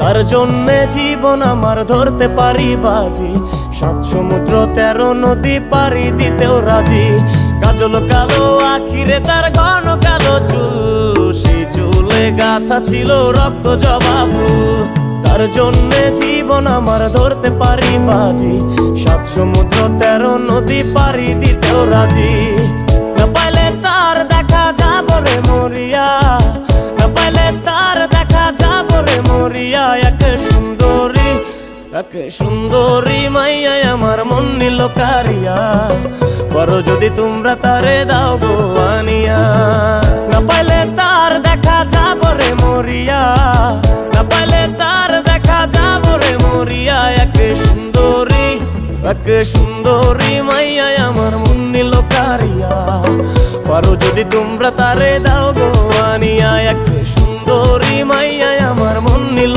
তার জন্যে জীবন আমার ধরতে পারি বাজি, 7 সমুদ্র 13 নদী পাড়ি দিতেও রাজি। কাজল কালো আখিরে তার ঘন কালো চুল, সেই চুলে গাঁথা ছিল রক্ত জবা ফুল। তার জন্যে জীবন আমার ধরতে পারি বাজি, 7 সমুদ্র 13 নদী পাড়ি দিতেও রাজি। না পাইলে তার দেখা যাব রে মরিয়া, না পাইলে তার দেখা যাব রে মরিয়া। একে সুন্দরী মাইয়া আমার মন নিল কারিয়া, করো যদি তোমরা তারে দাও গো আনিয়া। না পাইলে তার দেখা যাব রে মরিয়া, না পাইলে তার দেখা যাব রে মরিয়া। একে সুন্দরী মাইয়া আমার মন নিল কারিয়া, করো যদি তোমরা তারে দাও গো আনিয়া। একে সুন্দরী মাইয়া আমার মন নিল।